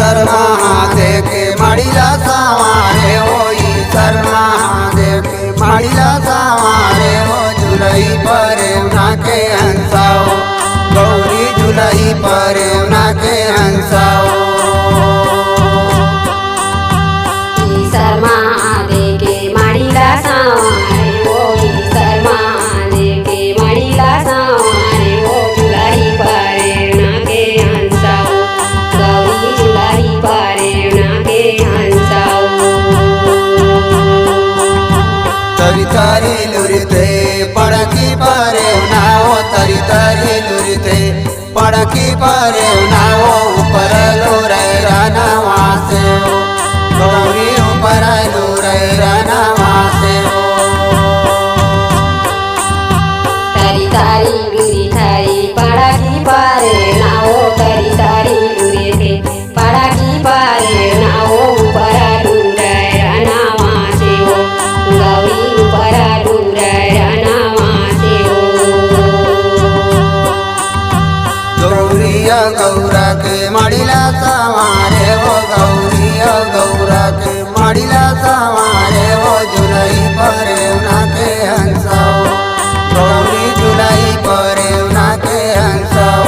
ईश्वर महादेव के मड़ीला सवारे हो, ईश्वर महादेव के मड़ीला सवारे हो। झुलई पर के हंसाओ, गौरी झुलई पर के हंसाओ। ईश्वर महादेव के मड़ीला सवारे हो, ईश्वर महादेव के मड़ीला सवारे हो। झुलई पर के हंसाओ, गौरी झुलई पर के हंसाओ। तरी तारी लुरते पड़की पारे नाओ, तरी तारी लुरते पड़की पारे नाओ। ऊपर लुरे राना वासे हो, गौरी ऊपर लुरे राना वासे हो। तरी तारी लुरी थारी पड़की पारे नाओ, तरी तारी लुरे थे पड़की पारे नाओ। ऊपर लुरे राना वासे हो, गौरी ऊपर लुरे राना वासे हो। गौरिया गौरा के मड़ीला सवारे हो, गौरिया गौरा के मड़ीला सवारे हो। झुलई पर के हंसाओ, गौरी झुलई पर के हंसाओ।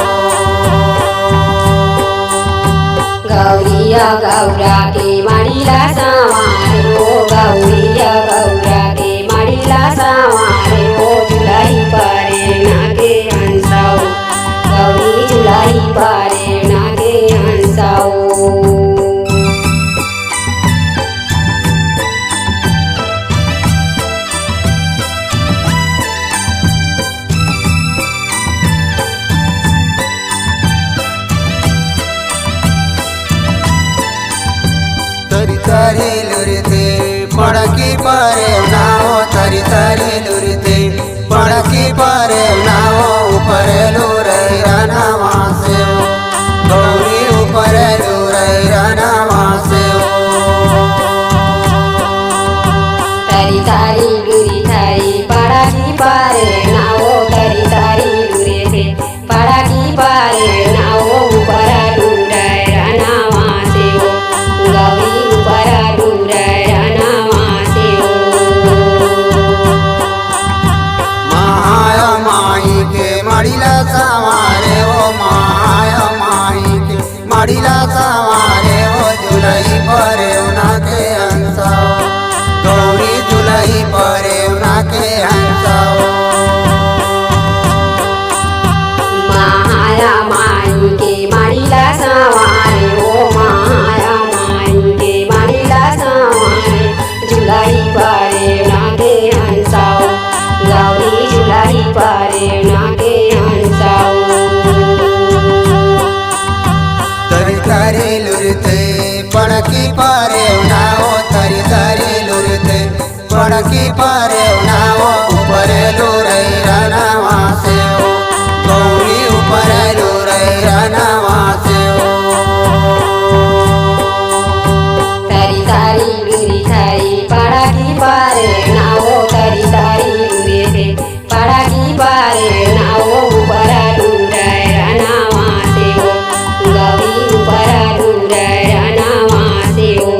गौरिया गौरा के मड़ीला सवारे हो, गौरिया गौरा के मड़ीला सवारे हो। झुलई पर के हंसाओ, गौरी झुलई पर के हंसाओ। तरी तारी लुरते पड़की पारे नाओ, तरी तारी लुरते पड़की पारे नाओ। ऊपर लुरे राना वासे हो, गौरी ऊपर लुरे राना वासे हो। तरी तारी लुरी थारी पड़की पारे नाओ, तरी तारी लुरे थे पड़की पारे नाओ। ऊपर लुरे राना वासे हो, गौरी ऊपर लुरे राना वासे हो। महाया माई के मड़ीला सवारे हो, महाया माई के मड़ीला सवारे हो। झुलई पर के हंसाओ, गौरी झुलई पर के हंसाओ। महाया माई के मड़ीला सवारे हो, महाया माई के मड़ीला सवारे। झुलई पर के हंसाओ, गौरी झुलई पर के हंसाओ। तरी तारी लुरते पड़की पारे नाओ, तरी तारी लुरते पड़की पारे नाओ। ऊपर लुरे राना वासे हो, गौरी ऊपर लुरे राना वासे हो। तरी तारी लुरी थारी पड़की पारे नाओ, तरी तारी लुरे थे पड़की पारे नाओ। ऊपर लुरे राना वासे हो, गौरी ऊपर लुरे राना वासे हो।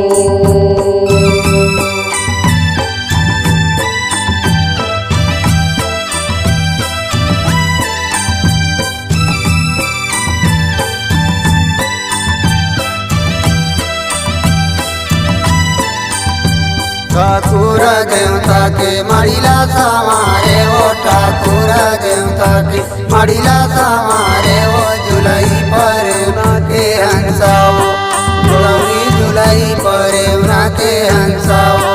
ठाकुर देवता के मड़ीला सवारे हो, ठाकुर देवता के मड़ीला सवारे हो। झुलई पर के हंसाओ, गौरी झुलई पर के हंसाओ।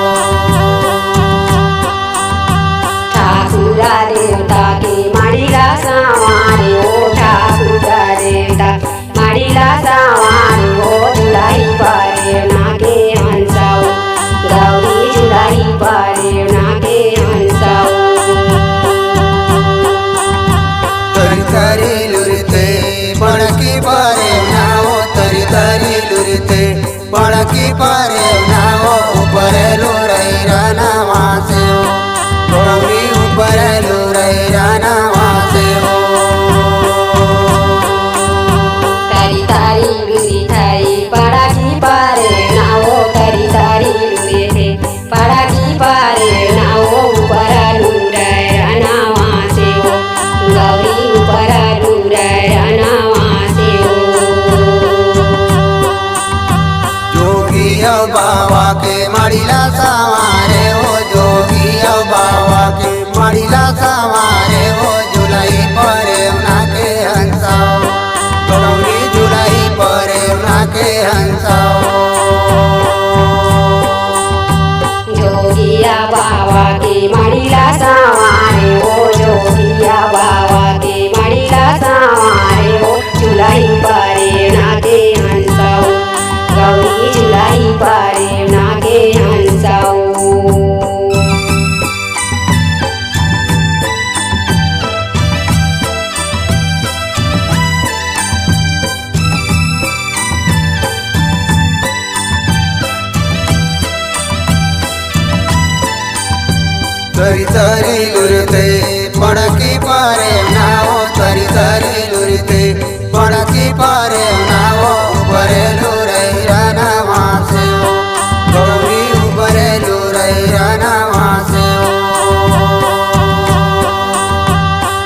ठाकुरा देवता के मड़ीला सवारे हो, ठाकुरा देवता मड़ीला सवारे हो। झुलई पर के हंसाओ, गौरी झुलई पर के हंसाओ। तरी तारी लुरते पड़की पारे नाओ, तरी तारी लुरते पड़की पारे नाओ। ऊपर लुरे राना वासे हो, गौरी ऊपर लुरे राना वासे हो। तारी तारी लुरी थारी पड़की बाबा के मड़िला सवारे हो जोगी बाबा के मड़िला सवारे हो जुलाई परे उना के हंसाओ गौरी जुलाई परे उना के हंसाओ जोगिया बाबा के मड़िला सवारे हो जोगिया बाबा के मड़िला सवारे हो जुलाई परे उना के हंसाओ गौरी जुलाई परे उना के हंसाओ तरी तरी लुरते पड़की पारे नाओ तरी तरी लुरते पड़की पारे नाओ ऊपरे लुरे राना वासे हो गौरी ऊपरे लुरे राना वासे हो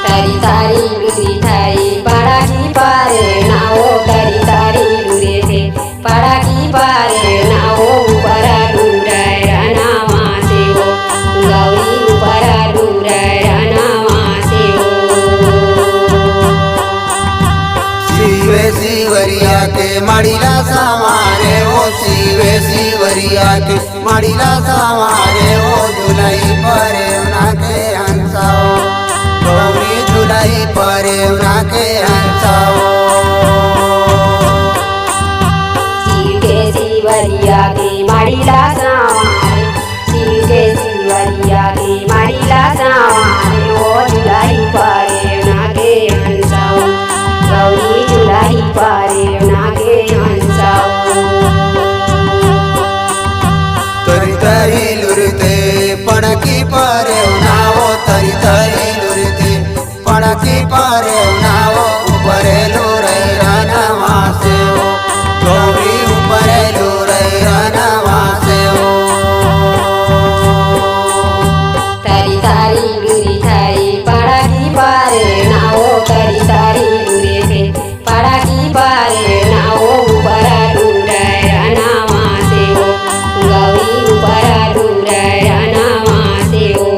तरी तारी लुरी थारी पड़की पारे नाओ तरी तारी लुरे थे पड़की पारे नाओ ऊपरा लुराय राना वासे हो गौरी ऊपरा लुराय राना वासे हो शिवे शिवरिया के मड़िला सवारे हो शिवे शिवरिया के मड़िला सवारे हो जुलाई परे उना के हंसाओ गौरी जुलाई परे उना के हंसाओ शिव के शिवरिया के मड़िला सवारे शिव के शिवरिया के मड़िला सवारे हो जुलाई परे उना के हंसाओ गौरी जुलाई परे उना के हंसाओ तरी तरी लुरते पड़की पारे उनाओ तरी तरी लुरते पड़की पारे उनाओ ऊपरे लुरे राना वासे हो गौरी ऊपरे लुरे राना वासे हो तरी तारी लुरी थारी पड़की पारे नाओ तरी तारी लुरे थे पड़की पारे नाओ ऊपरा लुराय राना वासे हो गौरी ऊपरा लुराय राना वासे हो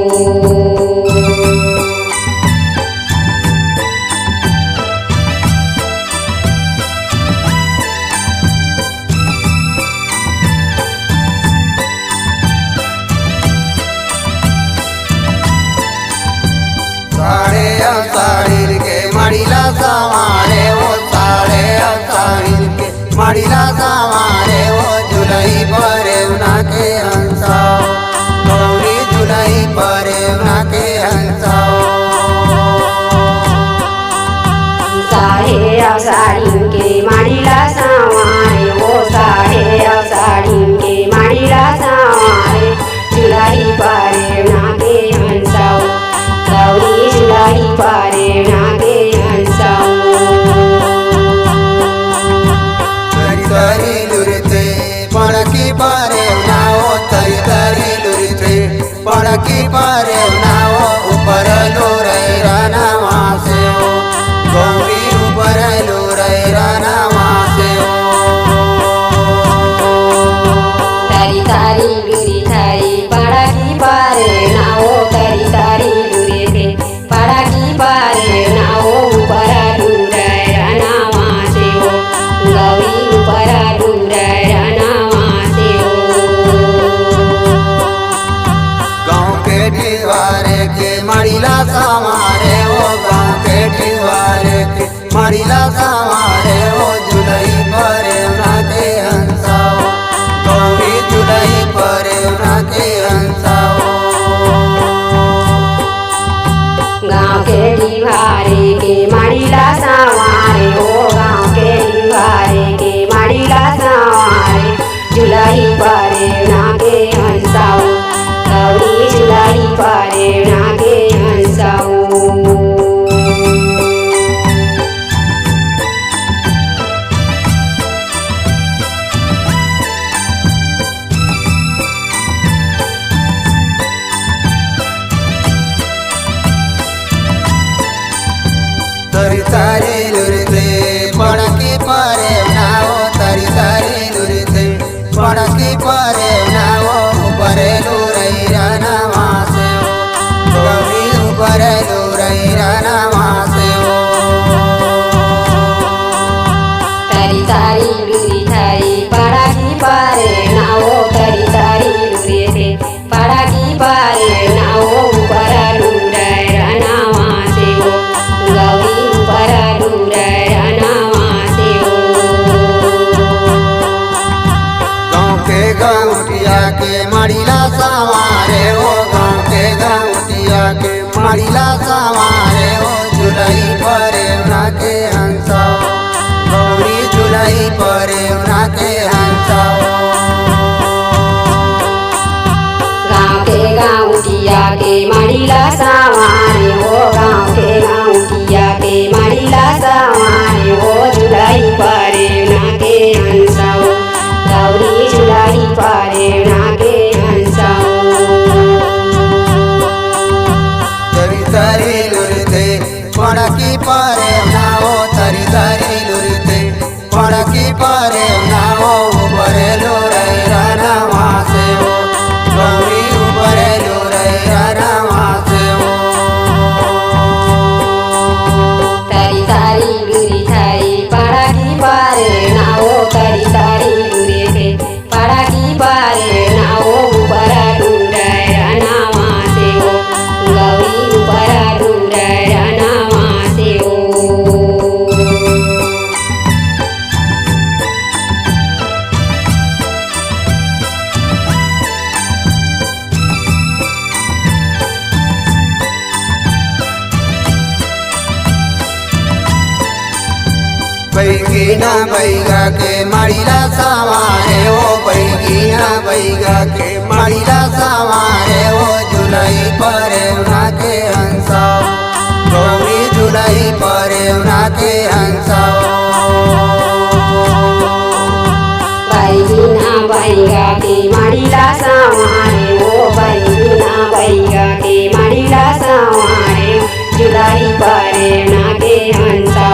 साढ़े असाढ़ी के मड़िला सवारे हो साढ़े असाढ़ी के मड़िला सवारे हो जुलाई परे उना के हंसाओ गौरी जुलाई परे उना के हंसाओ साढ़े असाढ़ी के मड़िला सवारे हो साढ़े असाढ़ी के मड़िला सवारे जुलाई परे उना के हंसाओ गौरी जुलाई परे उना के हंसाओ तरी तरी लुरते पड़की पारे उनाओ तरी तरी लुरते पड़की पारे उनाओ ऊपर लुरे राना वासे हो गौरी ऊपर लुरे राना वासे हो तरी तारी लुरी थारी पड़की पारे नाओ तरी तारी लुरे थे पड़की पारे नाओ ऊपरा लुराय राना वासे हो गौरी ऊपरा लुराय राना वासे हो गाँव के के मारिला सवारे हो झुलाई परे के हंसा गौरी झुलाई परे के हंसा गाँव के गाँवटिया के मारिला सवारे हो गाँव के गाँवटिया के मारिला सवारे हो झुलाई परे के हंसा गौरी झुलाई परे के हंसा तरी तरी लुरते पड़की परे हो तरी तरी लुरते पड़की परे हो ऊपरे लुरे रनवा से हो गौरी ऊपरे लुरे रनवा से हो तरी तारी लुरी थाई पड़की परे हो तरी तारी लुरे थे पड़की परे हो ऊपर ढूंढे रनवा से हो गौरी ऊपर ढूंढे रनवा से हो बैगीना बैगा के मारिला सवारे हो बैगीना बैगा के मारिला सवारे हो झुलाई परे के हंसा गौरी झुलाई परे के हंसा बैगीना बैगा के मारिला सवारे हो बैगीना बैगा के मारिला सवारे झुलाई परे के हंसा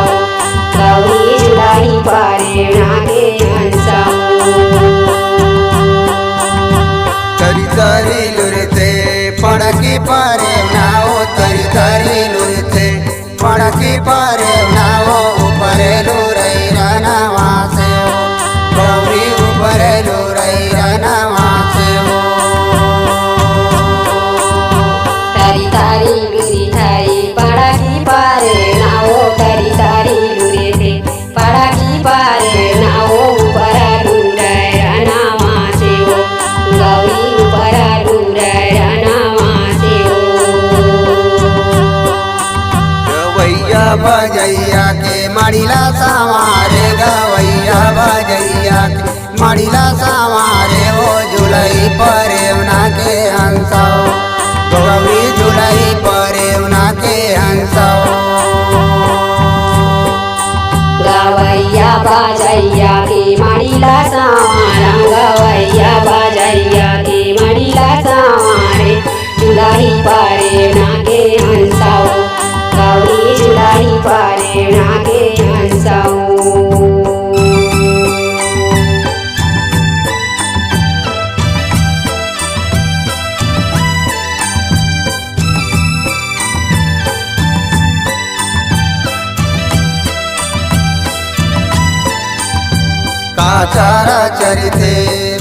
गौरी झुलाई परे के हंसा तरी तरी लुरते पड़की परे हो तरी तरी लुरते पड़की परे हो ऊपरे लुरई रनवा से हो गौरी ऊपरे लुरई रनवा से हो तरी तारी लुरी थाई पड़की परे हो तरी तारी लुरे थे पड़की परे हो ऊपर ढूंढे रनवा से हो गौरी ऊपर ढूंढे रनवा से हो गवैया बजैया के मारिला सवारे गवैया बजैया के मारिला सवारे हो झुलाई परे के हंसा गौरी झुलाई परे के हंसा गवैया बाजैया के मारिला सवारा गवैया बाजैया के मारिला सवारे झुलाई परे के हंसा गौरी झुलाई परे के हंसा काचारा चरिते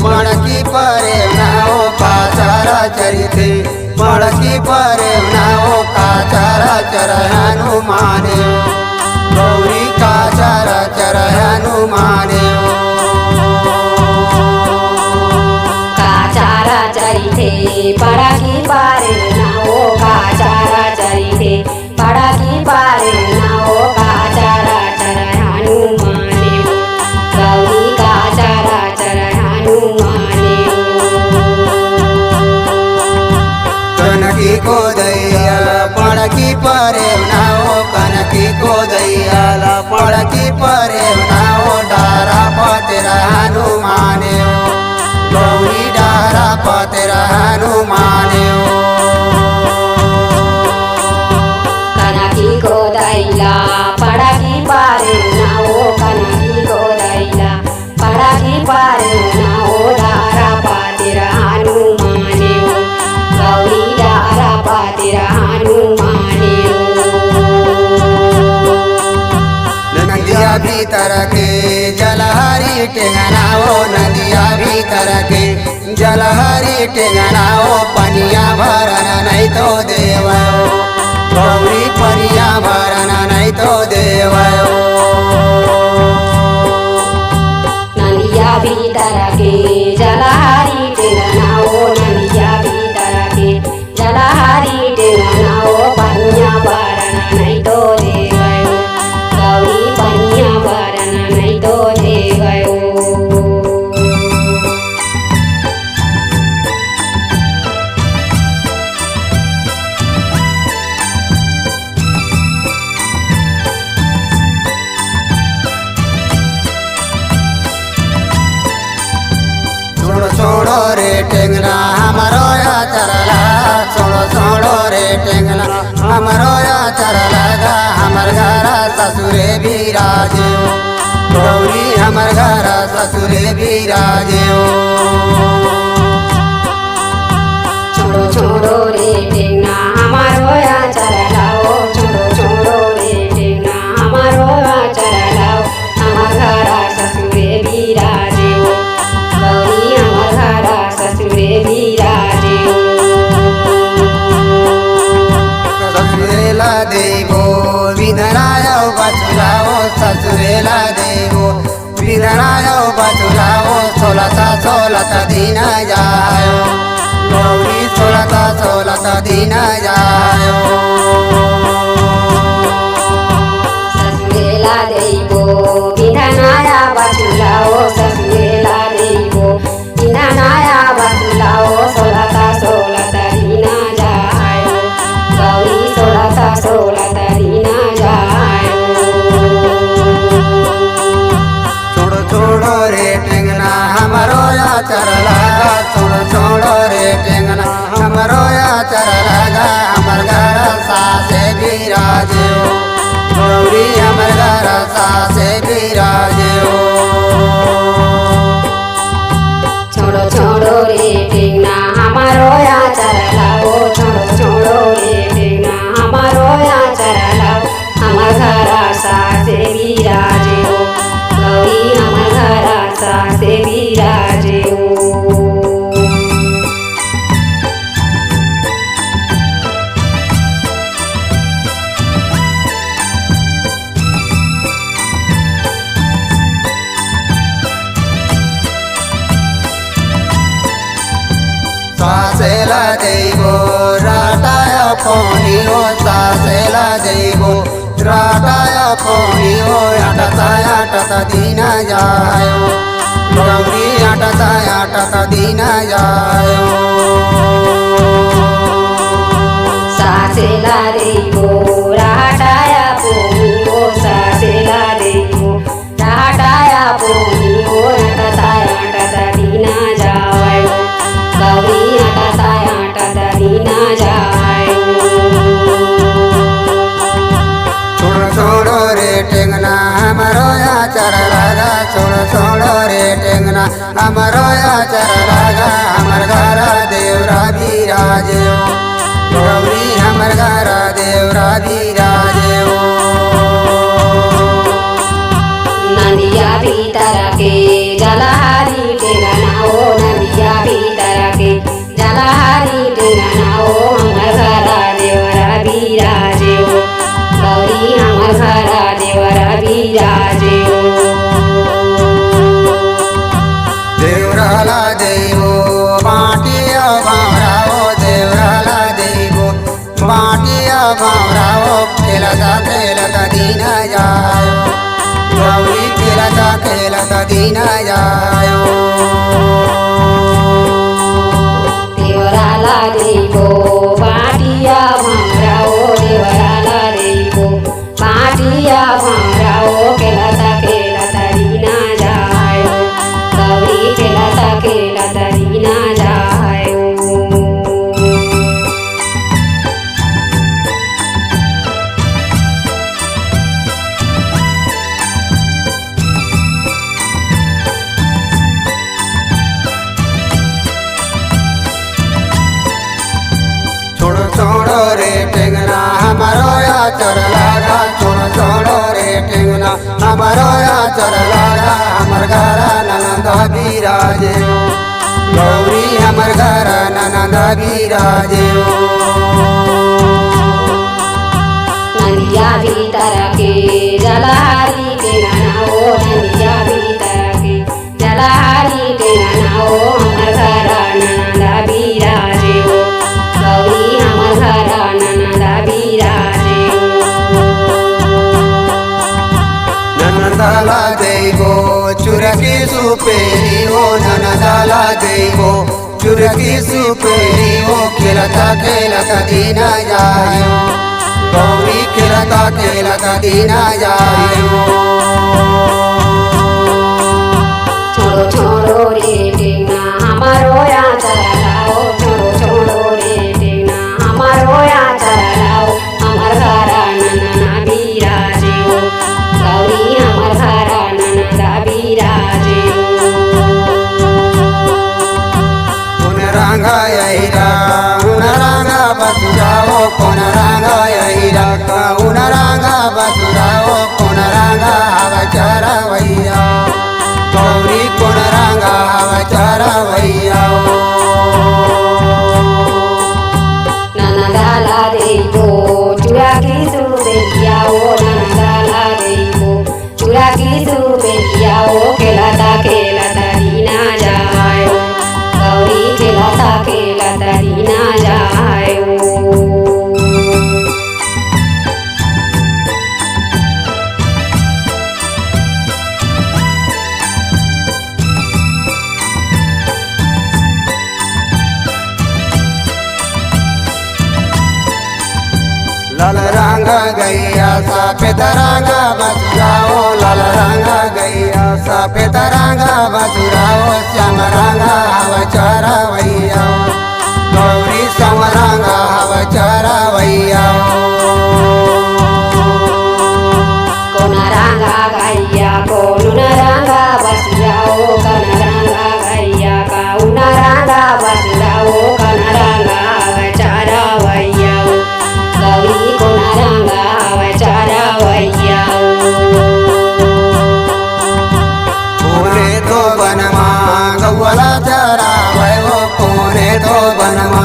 मड़की परे हो काचारा चरिते मड़की परे हो काचारा चर हनुमान गौरी काचारा चर हनुमान काचारा चरिथे पड़की परे हो काचारा चरिथे पड़की परे हो काचारा चर हनुमान गौरी काचारा चर हनुमान कनकी को दैया पड़की परे हो कनकी को दैया पड़की परे हो डारा पतेरा हनुमान गौरी डारा पतेरा हनुमान कनकी को दैला पड़की परे हो कनकी को दैला पड़की परे हो डारा पतेरा हनुमान गौरी डारा पतेरा हनुमान नदिया भीतर के जलहरी टेंगना हो नदिया भीतर के जलहरी टेंगना हो पनिया भरन नहीं तो देव गौरी पनिया भरन नहीं तो देव नदिया भीतर के जलहरी टेंगना हो नदिया भीतर के जलहरी टेंगना टेंगना हमारो या चरला छोड़ो छोड़ो रे टेंगना हमारो या चरला हमर घर ससुरे भी राजे गौरी हमर घर ससुरे भी राजे छोड़ो छोड़ो रे टेंगना हमारो या चरलाओ छोड़ो छोड़ो रे टेंगना हमारो या चरलाओ हमर घर ससुरे भी राजे गौरी हमर घर ससुरे भी राजे ससुरेला देवो विधनायो बचुलाओ ससुरेला देवो विधनायो बचुलाओ सोलता दिन जायो गौरी सोलता दिन जायो ससुरेला देवो विधनाया बचुलाओ ससुरेला देवो विधनाया बचुलाओ सोलता दिन जायो गौरी सोलता दिन जायो छोड़ो छोड़ो रे टेंगना हमारो या चरला छोड़ो छोड़ो रे टेंगना हमारो या चरला हमर घर सासे भी राजे गौरी हमर घर सासे भी राजे छोड़ो छोड़ो रे टेंगना हमारो या चरलाओ छोड़ो छोड़ो रे टेंगना हमारो या चरलाओ हमर घर सासे भी राजे गौरी हमर घर सासे भी राजे सासेला देवो राटाया पोनी हो सासेला देवो राटाया पोनी हो आटता दिन जायो गौरी आटता दिन जायो सासेला देवो राटाया पोनी हो सासेला देवो राटाया पोनी हो आटता दिन जायो गौरी आटता दिन जायो छोड़ो छोड़ो रे टेंगना हमारो या चरला छोड़ो छोड़ो रे टेंगना हमारो या चरला हमर घर देवरा भी राजे गौरी हमर घर देवरा भी राजे नदिया भीतर के जलहारी टेंगनाओ नदिया भीतर के जलहारी टेंगनाओ हमर घर देवरा भी राजे गौरी हमर घर देवरा भी राजे देवराला देवो बाटिया बावराओ देवराला देवो बाटिया बावराओ खेलता दिन जायो गौरी खेलता दिन जायो देवराला देवो बाटिया भामराओ देवराला देवो बाटिया भामराओ खेलता दिन जायो गौरी खेलता दिन जायो छोड़ो छोड़ो रे टेंगना हमारो या चरला छोड़ो छोड़ो रे टेंगना हमारो या चरला हमर घर ननद भी राजे गौरी हमर घर ननद भी राजे नदिया भीतर के जलहारी टेंगनाओ नदिया भीतर के जलहारी टेंगनाओ हमर घर ननद भी राजे गौरी हमर घर ननद भी राजे ननदाला देवो चुरकी सुपेरी हो ननदाला देवो चुरकी सुपेरी हो खेलता दिन जायो गौरी खेलता दिन जायो छोड़ो छोड़ो रे टेंगना हमारो या लाल रंग गैया सफेद रंग बसुराओ लाल रंग गैया सफेद रंग बसुराओ श्याम रंग हव चरवैया गौरी श्याम रंग हव चरवैया कोन रंगा गैया कोन रंगा बसुराओ कन रंगा गैया कौन रंगा बसुराओ कन रंगा हव चरवैया गौरी कोन रंगा हव चरवैया कोने तो बनमा गौला चरावै हो कोने तो बनमा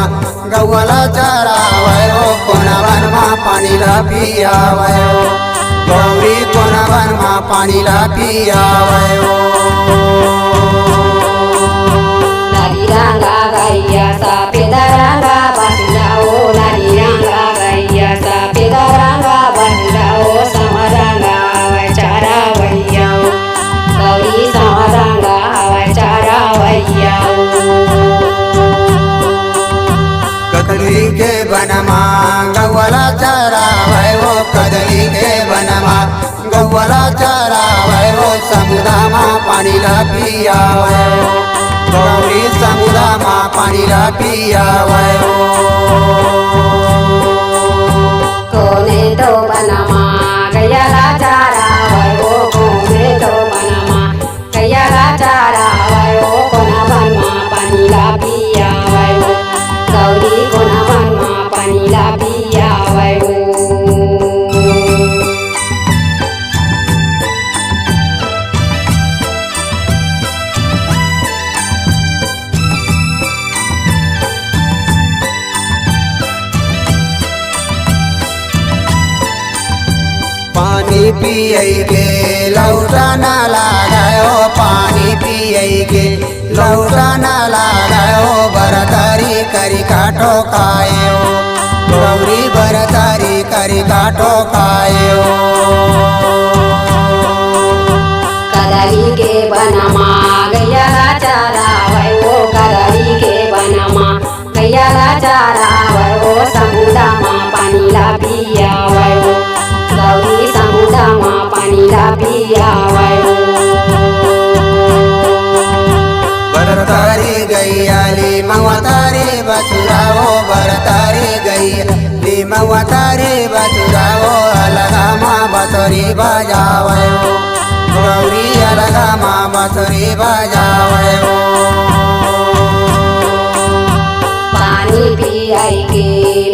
गौला चरावै हो कोन बनमा पानी ला पियावै हो गौरी कोन बनमा पानी ला पियावै हो लाली रंगा गैया सफेद रंगा बसुराओ लाली रंगा गैया सफेद रंगा बसुराओ श्याम रंगा हव चरवैया गौरी श्याम रंगा हव चरवैया कदली के बनमा गौला चरावै हो कदली के बनमा गौला चरावै हो समुदामा पानी ला पियावै हो गौरी समुदामा पानी ला पियावै हो कोने तो बनमा गैया चरावै हो कोने तो बनमा गैया चरावै हो कोन बनमा पानी ला पियावै हो गौरी कोन बनमा पानी ला पियावै हो पानी पियै के लौटा न लगायो पानी पियै के लौटा न लगायो बरतारी करी काटो खायो गौरी बरतारी करी काटो खायो कदली के बनमा गैया चरावै हो कदली के बनमा गैया चरावै हो समुदामा पानी ला पियावै हो गौरी समुदामा पानी ला पियावै हो बरतारी गैया ली मवतारी बसुराओ बरतारी गैया ली मवतारी बसुराओ अलगामा बसुरी बजावै हो गौरी अलगामा बसुरी बजावै हो पानी पियाई के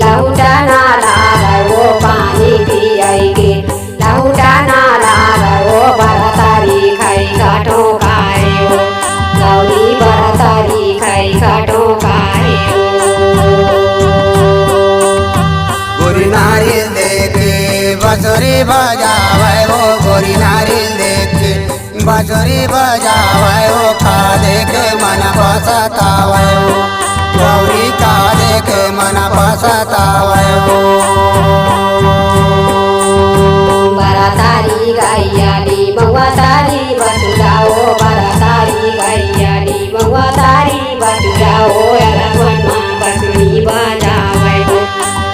लौटा ना लागै हो पानी पियाई के लौटा ना लागै हो बरतारी खाई काटो खाए हो गौरी बरतारी खाई काटो खाए हो गोरी नारियल देखे बसुरी बजावै हो गोरी नारियल देखे बसुरी बजावै हो खा देखे मन बसतावै हो गौरी का देखे मन बसतावै हो बरतारी गैया ली मवतारी बसुराओ बरतारी गैया ली मवतारी बसुराओ अलगनमा बसुरी बजावै हो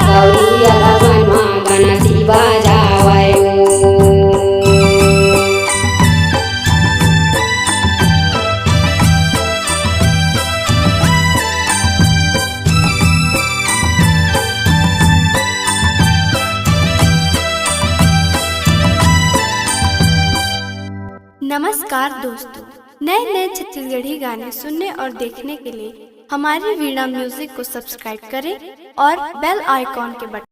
गौरी अलगनमा बनसी बजावै हो नमस्कार दोस्तों, नए नए छत्तीसगढ़ी गाने सुनने और देखने के लिए हमारी वीणा म्यूजिक को सब्सक्राइब करें और बेल आइकॉन के बटन